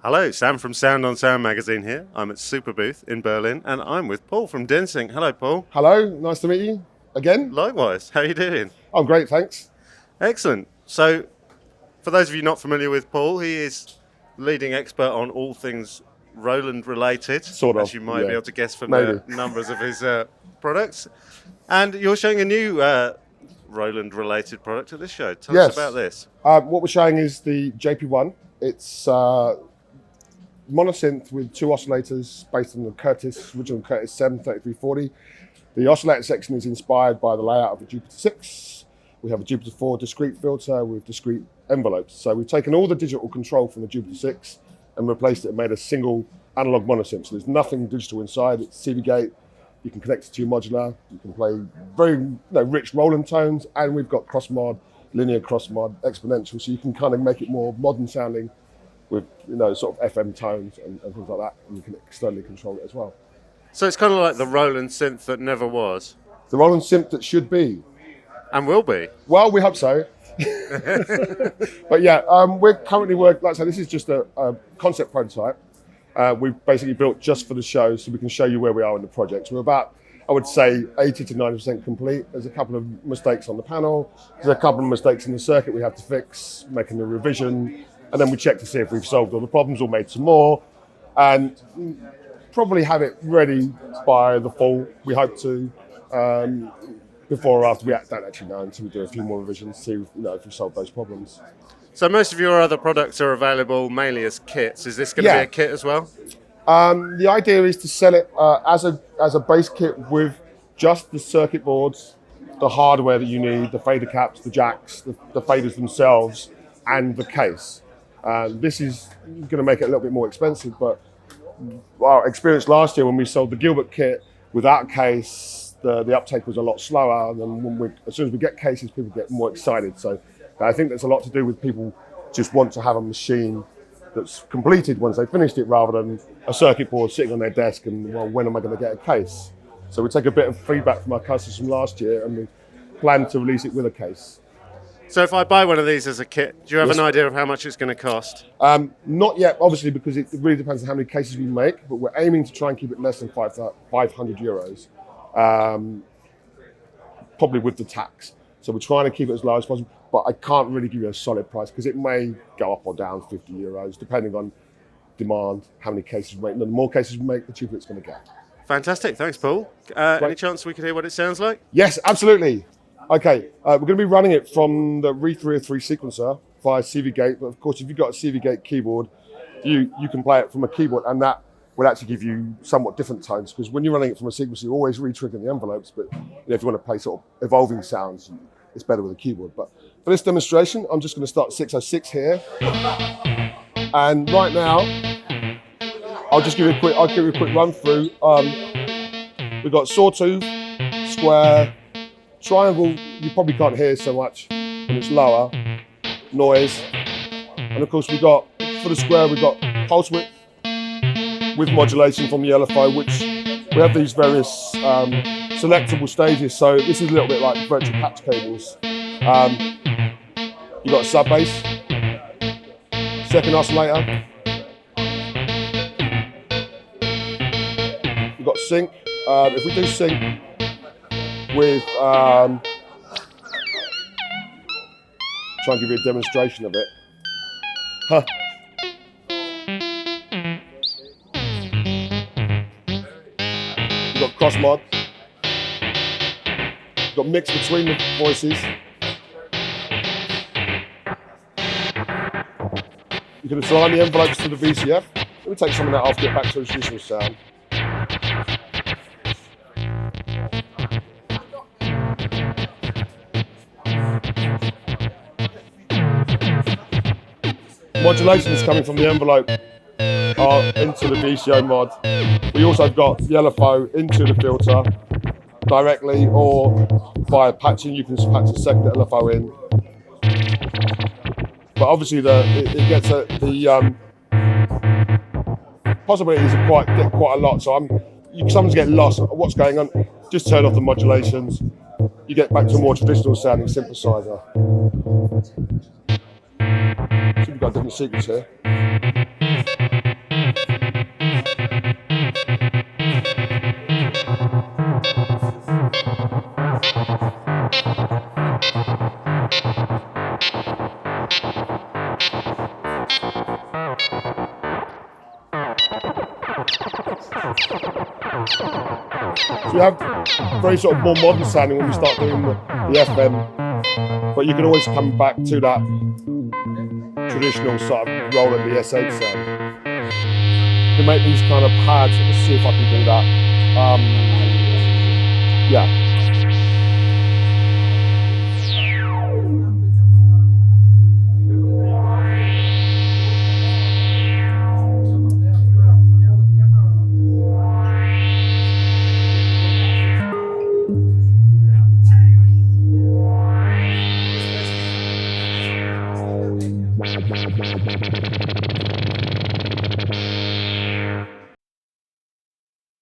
Hello, Sam from Sound on Sound magazine here. I'm at Superbooth in Berlin and I'm with Paul from Densing. Hello, Paul. Hello, nice to meet you again. Likewise, how are you doing? I'm great, thanks. Excellent. So, for those of you not familiar with Paul, he is leading expert on all things Roland related, Sort of, as you might be yeah. able to guess from Maybe. the numbers of his products. And you're showing a new Roland related product at this show. Tell us about this. What we're showing is the JP1. It's monosynth with two oscillators based on the original Curtis 73340. The oscillator section is inspired by the layout of the Jupiter 6. We have a Jupiter 4 discrete filter with discrete envelopes. So we've taken all the digital control from the Jupiter 6 and replaced it and made a single analog monosynth. So there's nothing digital inside. It's CV gate. You can connect it to your modular. You can play very rich Roland tones, and we've got cross mod, linear cross mod, exponential. So you can kind of make it more modern sounding with sort of FM tones and things like that, and you can externally control it as well. So it's kind of like the Roland synth that never was. The Roland synth that should be. And will be. Well, we hope so. But yeah, we're currently working, like I said, this is just a concept prototype. We've basically built just for the show so we can show you where we are in the project. We're about, I would say, 80 to 90% complete. There's a couple of mistakes on the panel. There's a couple of mistakes in the circuit we have to fix, making a revision. And then we check to see if we've solved all the problems or made some more. And probably have it ready by the fall, we hope to. Before or after, we don't actually know until we do a few more revisions, see if we solve those problems. So most of your other products are available mainly as kits. Is this going to be a kit as well? The idea is to sell it as a base kit with just the circuit boards, the hardware that you need, the fader caps, the jacks, the faders themselves, and the case. This is going to make it a little bit more expensive, but our experience last year when we sold the Gilbert kit without a case, the uptake was a lot slower. And then as soon as we get cases, people get more excited. So I think there's a lot to do with people just want to have a machine that's completed once they finished it, rather than a circuit board sitting on their desk and, well, when am I going to get a case? So we take a bit of feedback from our customers from last year and we plan to release it with a case. So if I buy one of these as a kit, do you have an idea of how much it's going to cost? Not yet, obviously, because it really depends on how many cases we make, but we're aiming to try and keep it less than 500 euros, probably with the tax. So we're trying to keep it as low as possible, but I can't really give you a solid price because it may go up or down 50 euros, depending on demand, how many cases we make. And the more cases we make, the cheaper it's going to get. Fantastic, thanks, Paul. Any chance we could hear what it sounds like? Yes, absolutely. Okay, we're going to be running it from the Re303 sequencer via CV gate, but of course if you've got a CV gate keyboard, you can play it from a keyboard, and that will actually give you somewhat different tones, because when you're running it from a sequencer, you're always re-triggering the envelopes, but if you want to play sort of evolving sounds, it's better with a keyboard. But for this demonstration, I'm just going to start 606 here, and right now, I'll give you a quick run through. We've got sawtooth, square, triangle, you probably can't hear so much when it's lower, noise, and of course for the square we've got pulse width with modulation from the LFO, which we have these various selectable stages, so this is a little bit like virtual patch cables. You've got a sub bass, second oscillator, you've got sync. If we do sync with, try and give you a demonstration of it. You've got cross mod. You've got mix between the voices. You can assign the envelopes to the VCF. Let me take some of that off, get back to the traditional sound. Modulation is coming from the envelope into the VCO mod. We also have got the LFO into the filter directly, or via patching, you can patch the second LFO in. But obviously it gets the possibilities are quite a lot, so sometimes get lost at what's going on. Just turn off the modulations, you get back to a more traditional sounding synthesizer. So we've got different secrets here. So you have very sort of more modern sounding when we start doing the FM, but you can always come back to that traditional sort of Roland VS8 sound. You can make these kind of pads. Let me see if I can do that. Yeah.